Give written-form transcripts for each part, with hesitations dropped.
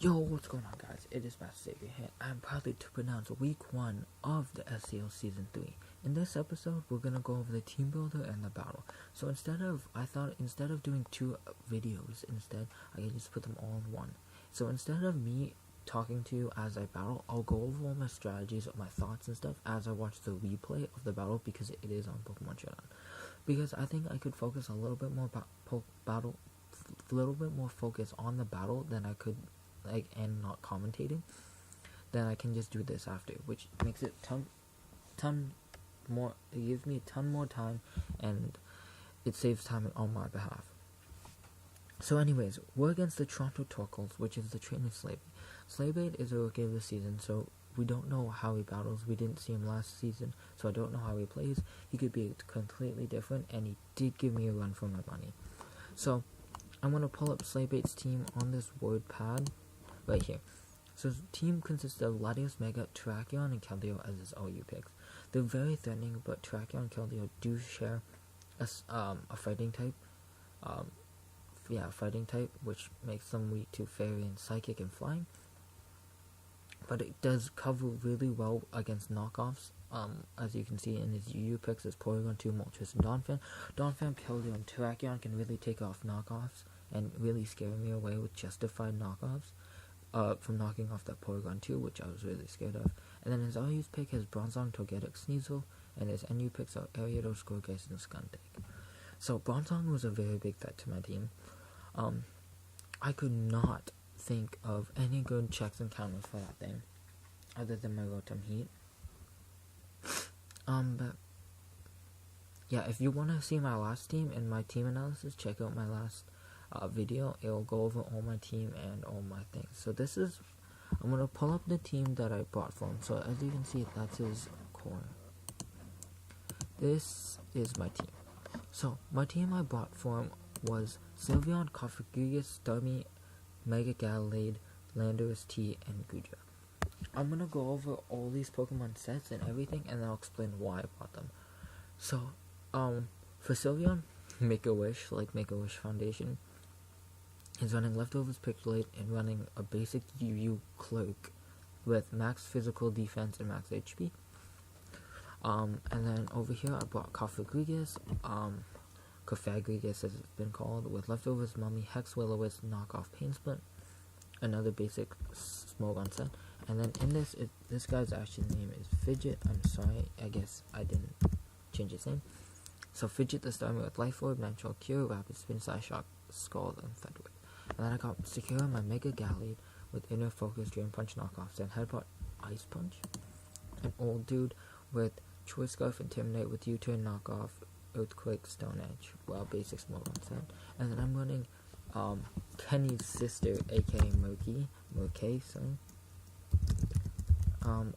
Yo, what's going on, guys? It is Master Savior here. I'm proudly to pronounce week 1 of the SCL Season 3. In this episode, we're gonna go over the team builder and the battle. So I thought instead of doing 2 videos, I can just put them all in one. So instead of me talking to you as I battle, I'll go over all my strategies, my thoughts and stuff as I watch the replay of the battle because it is on Pokemon Showdown. Because I think I could focus a little bit more focus on the battle than I could and not commentating, then I can just do this after, which makes it ton more. It gives me a ton more time, and it saves time on my behalf. So, anyways, we're against the Toronto Torkoals, which is the trainer Slaybaite. Slaybaite is a rookie of the season, so we don't know how he battles. We didn't see him last season, so I don't know how he plays. He could be completely different, and he did give me a run for my money. So, I'm gonna pull up Slaybaite's team on this word pad right here. So the team consists of Latios, Mega, Terrakion, and Keldeo as his OU picks. They're very threatening, but Terrakion and Keldeo do share a fighting type. Fighting type, which makes them weak to Fairy and Psychic and Flying. But it does cover really well against knockoffs. As you can see in his UU picks, is Porygon 2, Moltres, and Donphan. Donphan, Keldeo, and Terrakion can really take off knockoffs and really scare me away with justified knockoffs. From knocking off that Porygon 2, which I was really scared of. And then his RU's pick has Bronzong, Togetic, Sneasel, and his NU picks are Ariados, Scoregeist, and Skuntank. So Bronzong was a very big threat to my team. I could not think of any good checks and counters for that thing, other than my Rotom Heat. But yeah, if you want to see my last team and my team analysis, check out my last video. It will go over all my team and all my things. So I'm going to pull up the team that I brought for him. So as you can see, that's his core. This is my team. So my team I brought for him was Sylveon, Cofagrigus, Starmie, Mega Gallade, Landorus T, and Guja. I'm going to go over all these Pokemon sets and everything, and then I'll explain why I bought them. So, for Sylveon, Make-A-Wish, like Make-A-Wish Foundation, is running Leftovers Pixelate and running a basic UU Cloak with max physical defense and max HP. And then over here I bought Cofagrigus, as it's been called, with Leftovers Mummy, Hex Will-O-Wisp, Knockoff Pain Split, another basic Smogon set. And then in this guy's actual name is Fidget. I'm sorry, I guess I didn't change his name. So Fidget the Starmie with Life Orb, Natural Cure, Rapid Spin, Side Shock, Scald, and Featherweight. And then I got Secure my Mega Gallade with Inner Focus, Drain Punch knockoffs, and Headbutt, Ice Punch. An Old Dude with Choice Scarf, Intimidate with U-Turn knockoff, Earthquake, Stone Edge, basic Smogon set. And then I'm running Kenny's sister, aka Murkay, sorry.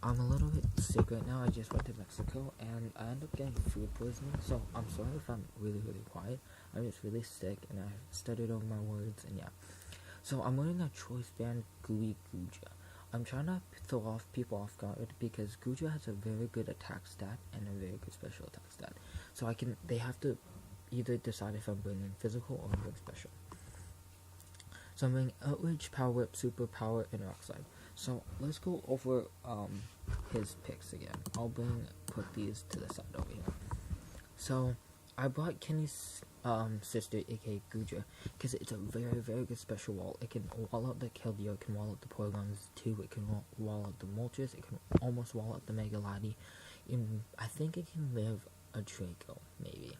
I'm a little bit sick right now. I just went to Mexico and I ended up getting food poisoning, so I'm sorry if I'm really quiet. I'm just really sick and I studied over my words, and yeah. So I'm wearing a Choice Band Gooey Guja. I'm trying to throw people off guard because Guja has a very good attack stat and a very good special attack stat. So they have to either decide if I'm bringing physical or I'm bringing special. So I'm bringing Outrage, Power Whip, Super Power, and Rock Slide. So let's go over his picks again. I'll put these to the side over here. So I brought Kenny's sister, aka Guja, because it's a very good special wall. It can wall out the Keldeo, it can wall out the Porygons too, it can wall out the Moltres, it can almost wall out the Mega Lati. I think it can live a Draco, maybe.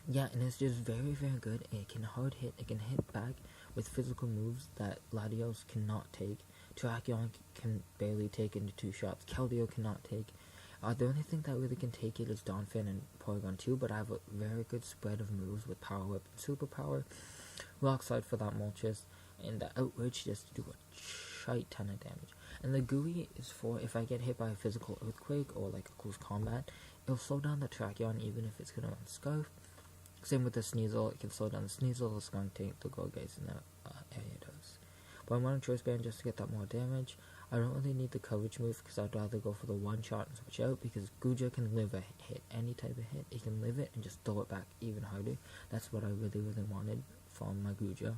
Yeah, and it's just very good. It can hard hit, it can hit back with physical moves that Latios cannot take. Terrakion can barely take into 2 shots. Keldeo cannot take. The only thing that really can take it is Donphan and Porygon 2, but I have a very good spread of moves with Power Whip and Super Power. Rock Slide for that Moltres, and the Outrage just to do a shite ton of damage. And the Gooey is for if I get hit by a physical Earthquake or like a close combat, it'll slow down the Terrakion even if it's gonna run Scarf. Same with the Sneasel, it can slow down the Sneasel, the Skuntank, the Scoregeist, and the Ariados. But I'm running Choice Band just to get that more damage. I don't really need the coverage move because I'd rather go for the one shot and switch out because Guja can live a hit, any type of hit. It can live it and just throw it back even harder. That's what I really wanted from my Guja.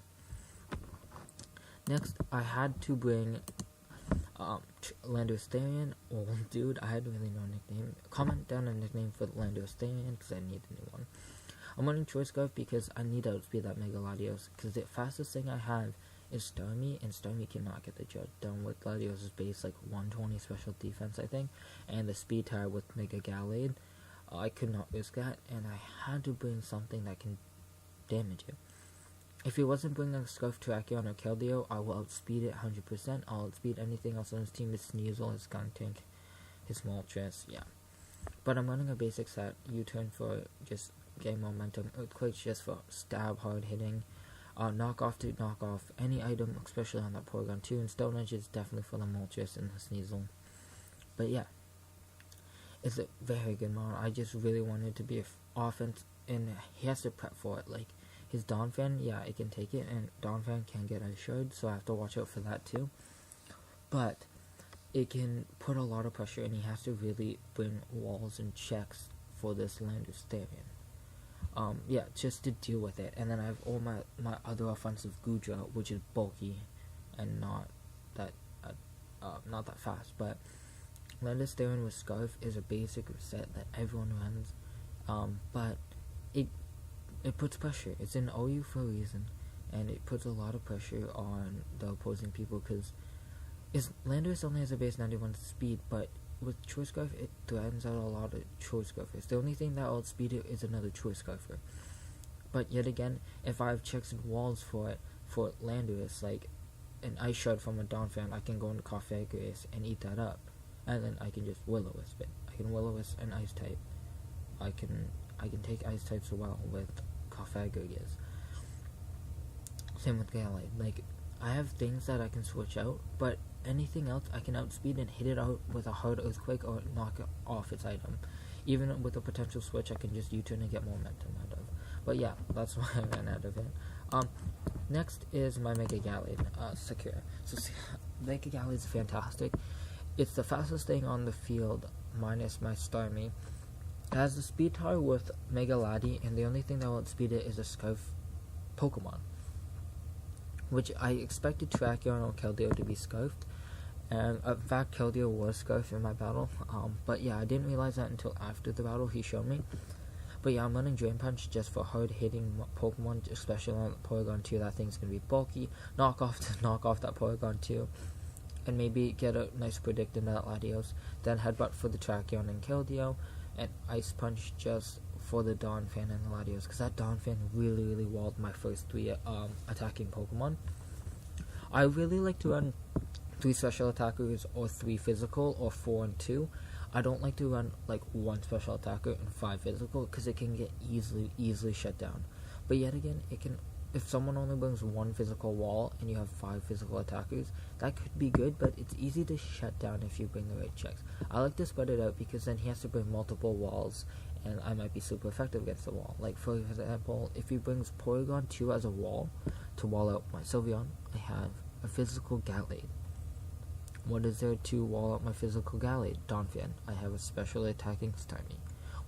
Next, I had to bring Landosterian. Oh, dude, I had to really know a nickname. Comment down a nickname for Landosterian because I need a new one. I'm running Choice Scarf because I need to outspeed that Mega Latios because the fastest thing I have is Starmie, and Starmie cannot get the job done with Latios' base like 120 special defense, I think, and the speed tie with Mega Gallade. I could not risk that, and I had to bring something that can damage it. If he wasn't bringing a Scarf Terrakion or Keldeo, I will outspeed it 100%. I'll outspeed anything else on his team. His Sneasel, his Skuntank, his Moltres, yeah. But I'm running a basic set, U-turn for just gain momentum, Earthquake just for stab, hard hitting, knock off to knock off any item, especially on that Porygon 2, and Stone Edge is definitely for the Moltres and the Sneasel. But yeah, it's a very good model. I just really wanted to be offense, and he has to prep for it. Like, his Donphan, yeah, it can take it, and Donphan can get Ice Shard, so I have to watch out for that too. But it can put a lot of pressure, and he has to really bring walls and checks for this Landosterian. Yeah, just to deal with it. And then I have all my other offensive Gudra, which is bulky and not that fast. But Landosterian with Scarf is a basic set that everyone runs. But it puts pressure. It's in OU for a reason, and it puts a lot of pressure on the opposing people because Landorus only has a base 91 speed, but with Choice Scarf, it threatens out a lot of Choice Scarfers. The only thing that will outspeed it is another Choice Scarfer. But yet again, if I have checks and walls for Landorus, like an Ice Shard from a Donphan, I can go into Cofagrigus and eat that up, and then I can just Will-O-Wisp it. I can Will-O-Wisp an Ice type. I can take Ice types as well with Cofagrigus. Same with Gallade. Like, I have things that I can switch out, but anything else I can outspeed and hit it out with a hard Earthquake or knock off its item. Even with a potential switch, I can just U-turn and get momentum out of. But yeah, that's why I ran out of it. Next is my Mega Gallade, Sakura. So Mega Gallade is fantastic. It's the fastest thing on the field, minus my Starmie. It has the speed tie with Mega Lati, and the only thing that will outspeed it is a Scarf Pokemon, which I expected Terrakion or Keldeo to be Scarfed, and in fact Keldeo was Scarfed in my battle, but yeah, I didn't realize that until after the battle he showed me. But yeah, I'm running Drain Punch just for hard hitting Pokemon, especially on Porygon 2. That thing's gonna be bulky, knock off that Porygon 2, and maybe get a nice predict into that Latios, then Headbutt for the Terrakion and Keldeo, and Ice Punch just for the Donphan and the Latios, because that Donphan really walled my first 3 attacking Pokemon. I really like to run 3 special attackers or 3 physical or 4 and 2. I don't like to run like 1 special attacker and 5 physical because it can get easily shut down. But yet again, it can, if someone only brings 1 physical wall and you have 5 physical attackers, that could be good, but it's easy to shut down if you bring the right checks. I like to spread it out because then he has to bring multiple walls, and I might be super effective against the wall. Like, for example, if he brings Porygon 2 as a wall to wall out my Sylveon, I have a physical Gallade. What is there to wall out my physical Gallade? Donphan. I have a special attacking Starmie.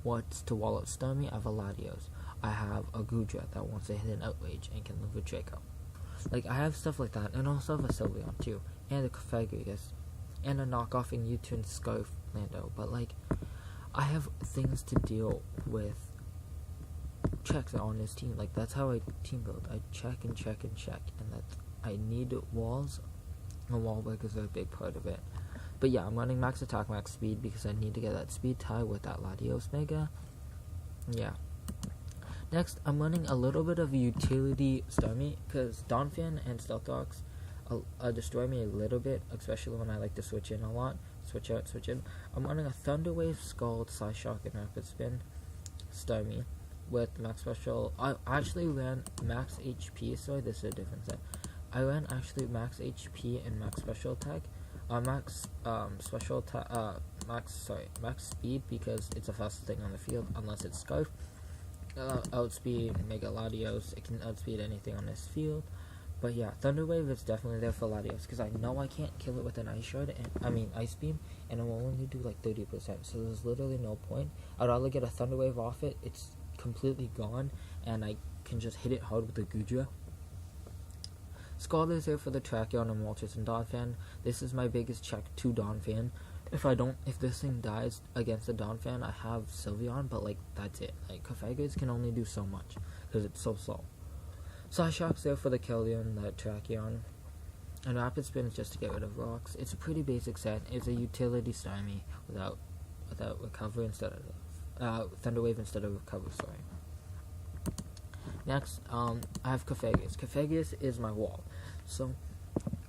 What's to wall out Starmie? I have a Latios. I have a Gudra that wants to hit an Outrage and can live with Draco. Like, I have stuff like that, and also have a Sylveon too, and a Cofagrigus, and a knockoff and U-turn Scarf Lando. But like, I have things to deal with checks on this team. Like, that's how I team build. I check, and that's, I need walls, and wall breakers are a big part of it. But yeah, I'm running max attack, max speed, because I need to get that speed tie with that Latios Mega. Yeah. Next, I'm running a little bit of a utility Starmie, because Donphan and Stealth Rocks destroy me a little bit, especially when I like to switch in a lot. Switch out, switch in. I'm running a Thunder Wave, Scald, Psyshock, and Rapid Spin Starmie with max special. I actually ran max HP, sorry, this is a different set. I ran actually max HP and max special attack. Max speed, because it's the fastest thing on the field, unless it's Scarf. Outspeed Mega Latios. It can outspeed anything on this field. But yeah, Thunder Wave is definitely there for Latios, because I know I can't kill it with an Ice Shard, Ice Beam, and it will only do like 30%, so there's literally no point. I'd rather get a Thunder Wave off it, it's completely gone, and I can just hit it hard with the Gudra. Scholars here for the Tracheon and Moltres and Donphan. This is my biggest check to Donphan. If this thing dies against the Donphan, I have Sylveon, but like that's it. Like Cofagrigus can only do so much because it's so slow. Psyshock's there for the Keldeo, the Tracheon, and Rapid Spin is just to get rid of rocks. It's a pretty basic set. It's a utility Starmie without recovery instead of Thunder Wave instead of recovery. Sorry. Next, I have Cofagrigus. Cofagrigus is my wall. So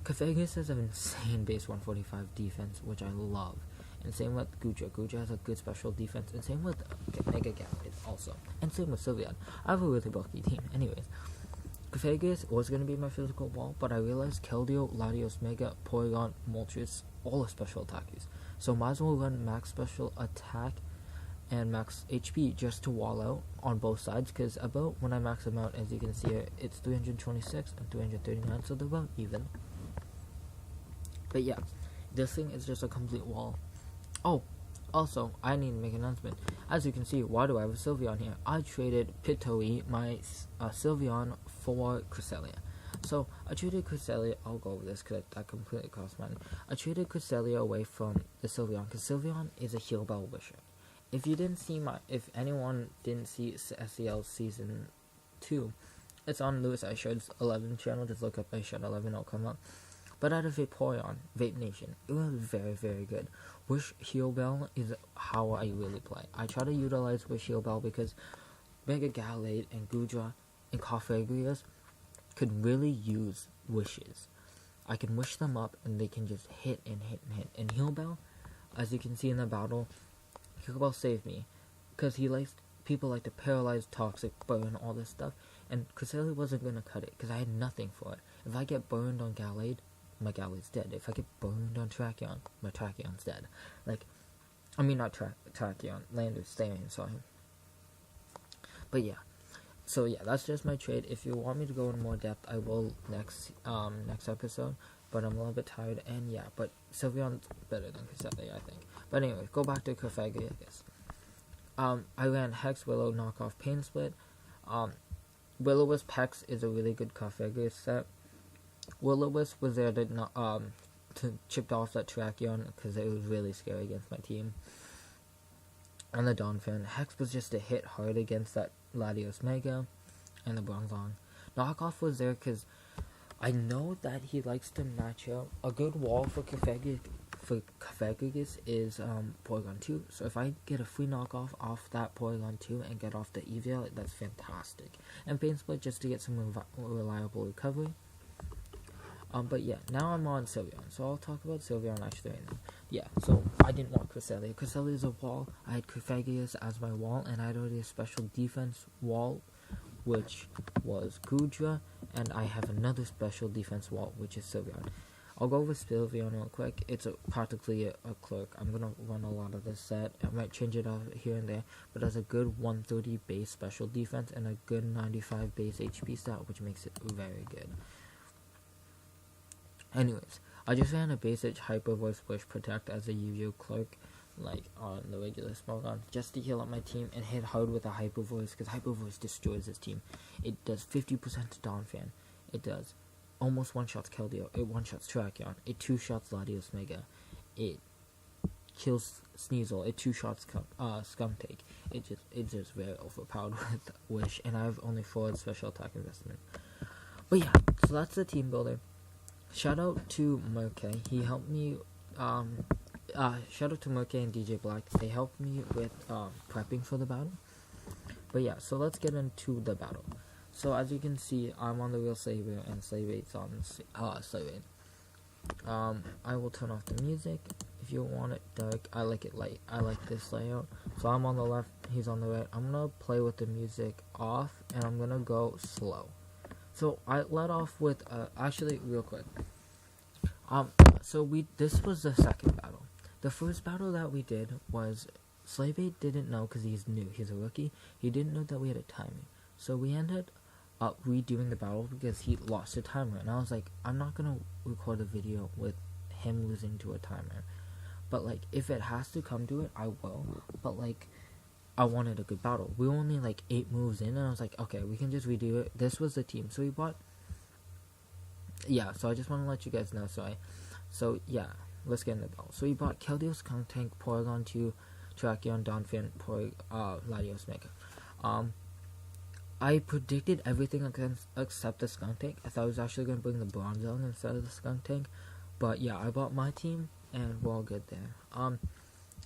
Cofagrigus has an insane base 145 defense, which I love. And same with Guja. Guja has a good special defense. And same with Mega Gallade also. And same with Sylveon. I have a really bulky team. Anyways, Cofagrigus was going to be my physical wall, but I realized Keldeo, Latios, Mega, Porygon, Moltres, all are special attackers. So might as well run max special attack and max HP just to wall out on both sides, because about when I max them out, as you can see here, it's 326 and 339, so they're about even. But yeah, this thing is just a complete wall. Oh, also, I need to make an announcement. As you can see, why do I have a Sylveon here? I traded Pitoi, my Sylveon, for Cresselia. So, I traded Cresselia, I'll go over this because that completely cost money. I traded Cresselia away from the Sylveon, because Sylveon is a Heal Bell Wisher. If anyone didn't see SCL Season 2, it's on Lewis Eyeshard's 11 channel, just look up Eyeshard 11, it'll come up. But out of Vaporeon, Vape Nation, it was very, very good. Wish Heal Bell is how I really play. I try to utilize Wish Heal Bell because Mega Gallade and Gudra and Cofagrigus could really use wishes. I can wish them up and they can just hit and hit and hit. And Heal Bell, as you can see in the battle, Heal Bell saved me because people like to paralyze, toxic, burn, all this stuff. And Cresselia wasn't going to cut it because I had nothing for it. If I get burned on Gallade, my Gallade's dead. If I get burned on Tracheon, my Tracheon's dead. Not Tracheon, Lander's staying, sorry. But yeah. So yeah, that's just my trade. If you want me to go in more depth, I will next episode. But I'm a little bit tired, and yeah, but Sylveon's better than Cresselia, I think. But anyway, go back to Cofagrigus. I ran Hex, Willow, knockoff, Pain Split. Will-O-Wisp Hex is a really good Cofagrigus set. Will-O-Wisp was there to chip off that Tracheon because it was really scary against my team. And the Donphan. Hex was just to hit hard against that Latios Mega and the Bronzong. Knockoff was there because I know that he likes to match up. A good wall for Cofagrigus is Porygon 2. So if I get a free knockoff off that Porygon 2 and get off the EVL, that's fantastic. And Pain Split just to get some reliable recovery. But yeah, now I'm on Sylveon, so I'll talk about Sylveon actually right now. Yeah, so I didn't want Cresselia. Cresselia is a wall. I had Cofagrigus as my wall, and I had already a special defense wall, which was Gudra, and I have another special defense wall, which is Sylveon. I'll go over Sylveon real quick. It's practically a clerk. I'm going to run a lot of this set. I might change it out here and there, but it has a good 130 base special defense and a good 95 base HP stat, which makes it very good. Anyways, I just ran a basic Hyper Voice Push Protect as a Yu-Gi-Oh clerk, like on the regular Smogon, just to heal up my team and hit hard with a Hyper Voice, because Hyper Voice destroys his team. It does 50% to Donphan. It does almost one-shots Keldeo. It one-shots Tracheon. It two-shots Latios Mega. It kills Sneasel. It two-shots Skuntank. It's just very overpowered with Wish, and I have only 4 special attack investment. But yeah, so that's the team builder. Shout out to Merkay. He helped me. Shout out to Merkay and DJ Black. They helped me with prepping for the battle. But yeah, so let's get into the battle. So as you can see, I'm on the real Saber, and Saber's on Saber. I will turn off the music. If you want it dark, I like it light. I like this layout. So I'm on the left, he's on the right. I'm gonna play with the music off, and I'm gonna go slow. So I let off with actually real quick. This was the second battle. The first battle that we did was Slavey didn't know, because he's new, he's a rookie. He didn't know that we had a timer. So we ended up redoing the battle because he lost a timer, and I was like, I'm not gonna record a video with him losing to a timer. But like, if it has to come to it, I will. But like, I wanted a good battle. We were only like 8 moves in, and I was like, okay, we can just redo it. This was the team. So we bought yeah, so I just want to let you guys know. So yeah, let's get into the battle. So he bought Keldeo, Skunk Tank, Porygon 2, Tracheon, Donphan, Latios Mega. I predicted everything except the Skunk Tank. I thought I was actually going to bring the Bronzong instead of the Skunk Tank. But yeah, I bought my team, and we're all good there.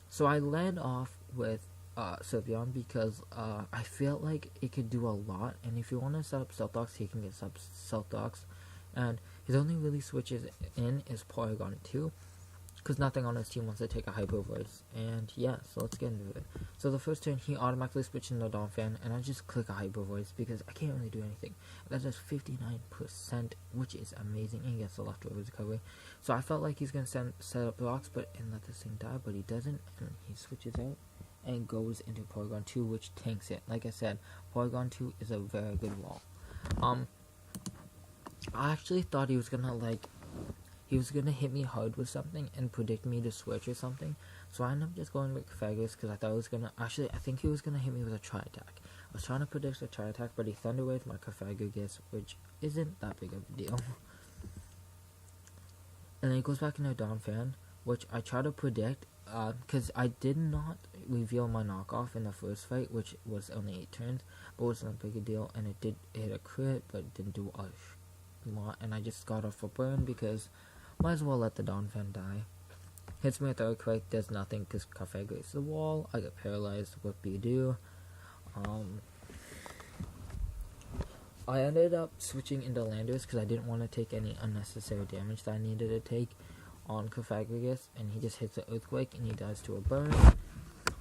So I led off with Sylveon because I felt like it could do a lot. And if you want to set up Stealth Dogs, he can get Stealth Dogs. And his only really switches in is Porygon 2. Because nothing on his team wants to take a Hyper Voice. And yeah, so let's get into it. So the first turn, he automatically switched into Donphan, and I just click a Hyper Voice because I can't really do anything. That does 59%, which is amazing, and he gets the leftover recovery. So I felt like he's going to set up blocks, and let this thing die, but he doesn't, and he switches out and goes into Porygon 2, which tanks it. Like I said, Porygon 2 is a very good wall. I actually thought he was going to hit me hard with something and predict me to switch or something. So I ended up just going with Cofagrigus because I thought it was going to... Actually, I think he was going to hit me with a Tri-Attack. I was trying to predict a Tri-Attack, but he Thunder Waved my Cofagrigus, which isn't that big of a deal. And then he goes back into Donphan, which I try to predict because I did not reveal my knockoff in the first fight, which was only 8 turns, but it wasn't a big a deal, and it did hit a crit, but it didn't do a lot, and I just got off a burn because... Might as well let the Donphan die. Hits me with Earthquake, does nothing because Cofagrigus is the wall. I get paralyzed. What do you do? I ended up switching into Landorus because I didn't want to take any unnecessary damage that I needed to take on Cofagrigus, and he just hits an Earthquake and he dies to a burn,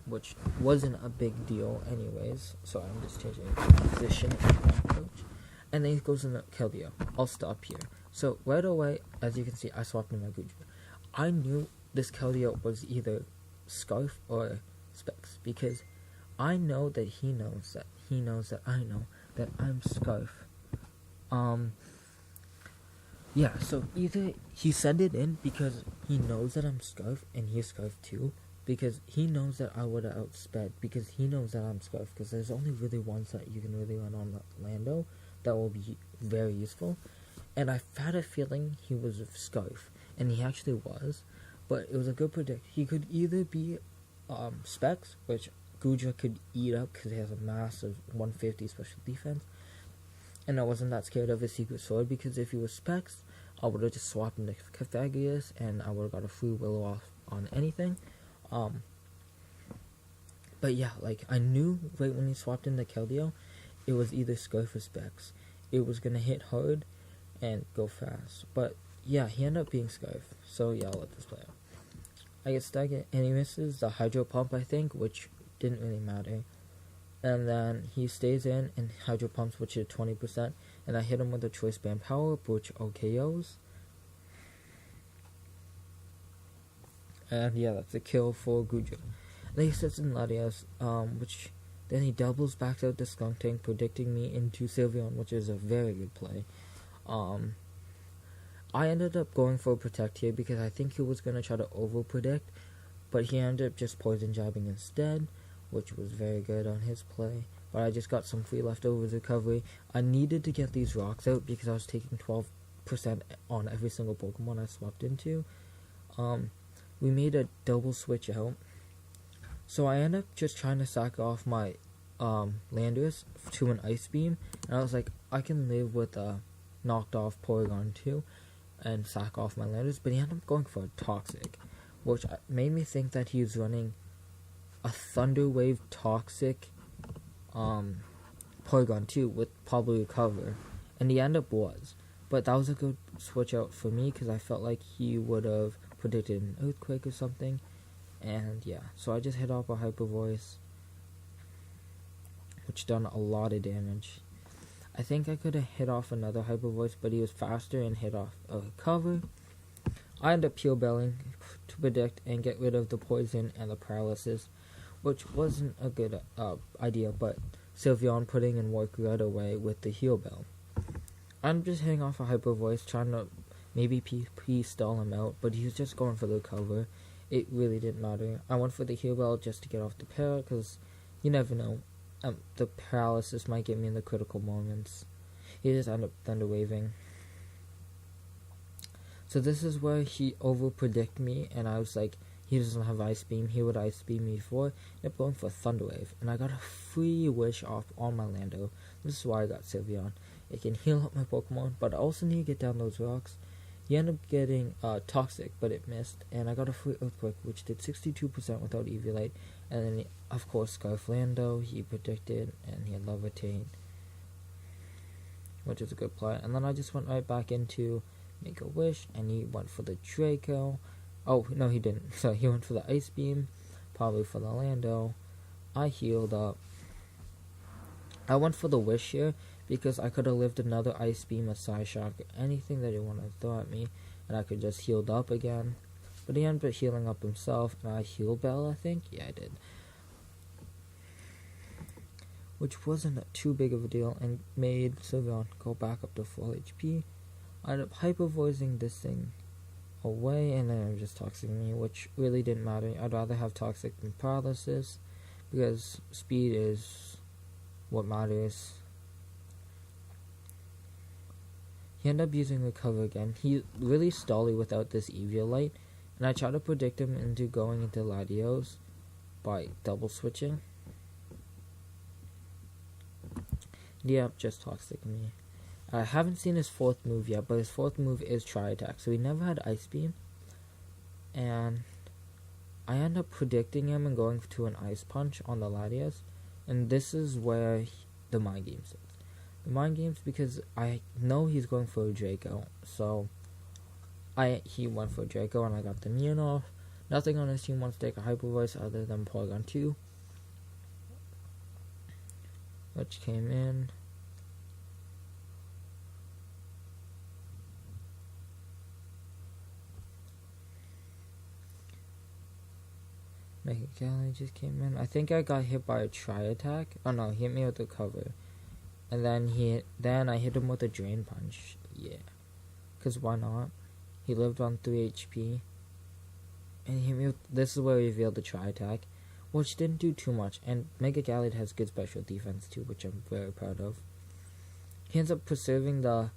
which wasn't a big deal anyways. So I'm just changing position of my approach. And then he goes into Keldeo. I'll stop here. So right away, as you can see, I swapped in my Guja. I knew this Keldeo was either Scarf or Specs because I know that he knows that I know that I'm Scarf. Yeah, so either he sent it in because he knows that I'm Scarf and he's Scarf too, because he knows that I would have outsped because he knows that I'm Scarf, because there's only really ones that you can really run on Lando that will be very useful. And I had a feeling he was a Scarf, and he actually was, but it was a good predict. He could either be Specs, which Guja could eat up because he has a massive 150 special defense, and I wasn't that scared of his Secret Sword because if he was Specs, I would have just swapped into Cofagrigus and I would have got a free Willow off on anything. But yeah, like I knew right when he swapped into Keldeo, it was either Scarf or Specs. It was gonna hit hard and go fast. But yeah, he ended up being Scarf. So yeah, I'll let this play out. I get stuck and he misses the Hydro Pump, I think, which didn't really matter. And then he stays in and Hydro Pumps, which is 20%. And I hit him with a Choice Band Power, which OKOs. And yeah, that's a kill for Guja. Then he sits in Latios, which then he doubles backs out the Skunk Tank, predicting me into Sylveon, which is a very good play. I ended up going for a Protect here because I think he was going to try to over-predict, but he ended up just Poison Jabbing instead, which was very good on his play. But I just got some free leftovers recovery. I needed to get these rocks out because I was taking 12% on every single Pokemon I swapped into. We made a double switch out. So I ended up just trying to sack off my Landorus to an Ice Beam, and I was like, I can live with a knocked off Porygon 2 and sack off my Landorus, but he ended up going for a Toxic, which made me think that he was running a Thunder Wave Toxic Porygon 2 with probably Recover, and he ended up was. But that was a good switch out for me because I felt like he would have predicted an Earthquake or something. And yeah, so I just hit off a Hyper Voice, which done a lot of damage. I think I could have hit off another Hyper Voice, but he was faster and hit off a Recover. I ended up Heal Belling to predict and get rid of the Poison and the Paralysis, which wasn't a good idea, but Sylveon putting in work right away with the Heal Bell. I'm just hitting off a Hyper Voice, trying to maybe PP stall him out, but he was just going for the cover. It really didn't matter. I went for the Heal Bell just to get off the para, because you never know. The Paralysis might get me in the critical moments. He just ended up Thunder Waving. So this is where he over-predicted me, and I was like, he doesn't have Ice Beam, he would Ice Beam me before. Ended up going for Thunder Wave, and I got a free Wish off on my Lando. This is why I got Sylveon. It can heal up my Pokemon, but I also need to get down those rocks. He ended up getting Toxic, but it missed, and I got a free Earthquake, which did 62% without Eviolite. And then, of course, Scarf Lando, he predicted, and he had Levitate, which is a good play. And then I just went right back into Make a Wish, and he went for the Draco. Oh, no, he didn't. So he went for the Ice Beam, probably for the Lando. I healed up. I went for the Wish here, because I could have lived another Ice Beam, a Psyshock, anything that he wanted to throw at me, and I could just healed up again. But he ended up healing up himself, and I healed Bell, I think? Yeah, I did. Which wasn't too big of a deal, and made Sylveon go back up to full HP. I ended up Hyper Voicing this thing away, and then it just Toxic me, which really didn't matter. I'd rather have Toxic than Paralysis, because speed is what matters. He ended up using Recover again. He really stally without this Eviolite, and I tried to predict him into going into Latios by double switching. Yep, just Toxic me. I haven't seen his fourth move yet, but his fourth move is Tri-Attack, so he never had Ice Beam. And I end up predicting him and going to an Ice Punch on the Latios, and this is where the Mind Games is. The Mind Games, because I know he's going for a Draco, so he went for a Draco, and I got the immune off. Nothing on his team wants to take a Hyper Voice other than Porygon 2, which came in. Mega Galley just came in. I think I got hit by a Tri-Attack. Oh no, he hit me with the cover. And then I hit him with a Drain Punch. Yeah. Because why not? He lived on 3 HP. And he hit me with, this is where he revealed the Tri-Attack, which didn't do too much. And Mega Galley has good special defense too, which I'm very proud of. He ends up preserving the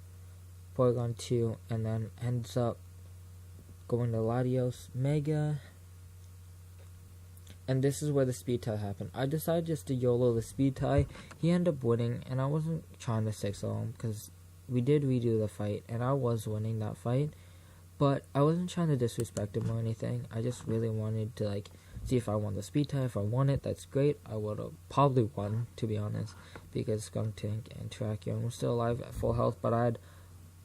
Porygon 2, and then ends up going to Latios Mega. And this is where the speed tie happened. I decided just to YOLO the speed tie. He ended up winning, and I wasn't trying to 6-0 him, because we did redo the fight, and I was winning that fight. But I wasn't trying to disrespect him or anything. I just really wanted to, see if I won the speed tie. If I won it, that's great. I would have probably won, to be honest, because Skuntank and Terrakion were still alive at full health. But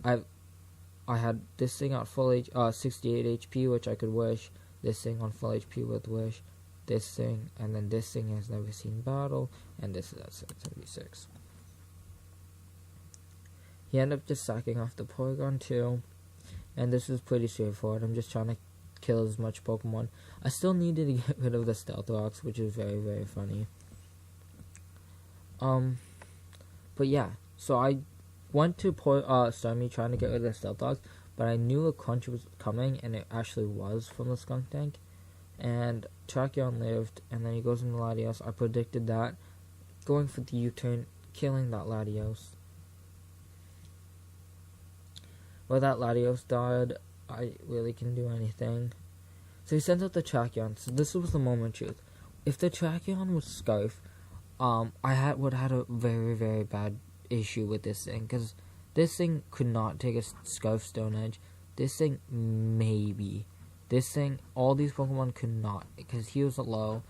I had this thing at full 68 HP, which I could wish. This thing on full HP with wish. This thing, and then this thing has never seen battle, and this is at 76. He ended up just sacking off the Porygon 2, and this is pretty straightforward. I'm just trying to kill as much Pokemon. I still needed to get rid of the Stealth Rocks, which is very, very funny. But yeah, so I went to Starmie trying to get rid of the Stealth Rocks, but I knew a Crunch was coming, and it actually was from the Skuntank. And Terrakion lived, and then he goes into Latios. I predicted that. Going for the U-turn, killing that Latios. Well, that Latios died. I really can do anything. So he sends out the Terrakion. So this was the moment of truth. If the Terrakion was Scarf, I would have had a very, very bad issue with this thing. Because this thing could not take a Scarf Stone Edge. This thing, maybe. This thing, all these Pokemon could not, because he was low.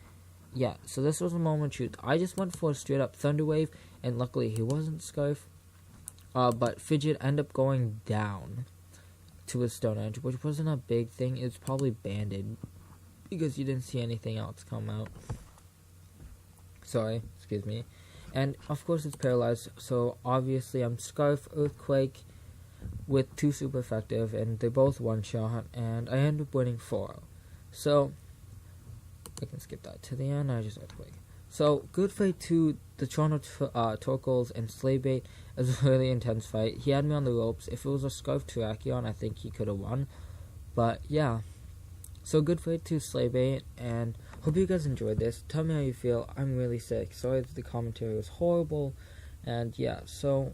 Yeah, so this was a moment of truth. I just went for a straight up Thunder Wave, and luckily he wasn't Scarf. But Fidget ended up going down to his Stone Edge, which wasn't a big thing. It was probably banded, because you didn't see anything else come out. Sorry, excuse me. And of course it's paralyzed, so obviously I'm Scarf, Earthquake, with 2 super effective, and they both one-shot, and I end up winning 4-0. So, I can skip that to the end, I just Earthquake. So, good fight to the Toronto Torkoals and Slaybait. It was a really intense fight. He had me on the ropes. If it was a Scarf Terrakion, I think he could have won. But, yeah. So, good fight to Slaybait, and hope you guys enjoyed this. Tell me how you feel. I'm really sick. Sorry if the commentary was horrible. And, yeah, so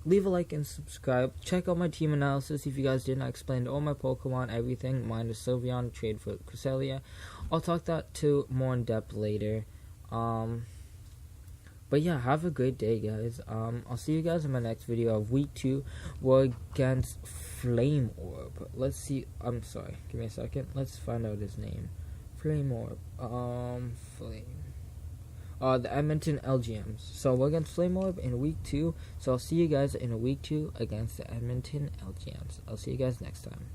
leave a like and subscribe. Check out my team analysis if you guys didn't. I explained all my Pokemon, everything, minus Sylveon, trade for Cresselia. I'll talk that to more in depth later. But yeah, have a great day, guys. I'll see you guys in my next video of week 2. We're against Flame Orb. Let's see. I'm sorry. Give me a second. Let's find out his name. Flame Orb. Flame. The Edmonton LGMs. So we're against Flame Orb in week 2. So I'll see you guys in week 2 against the Edmonton LGMs. I'll see you guys next time.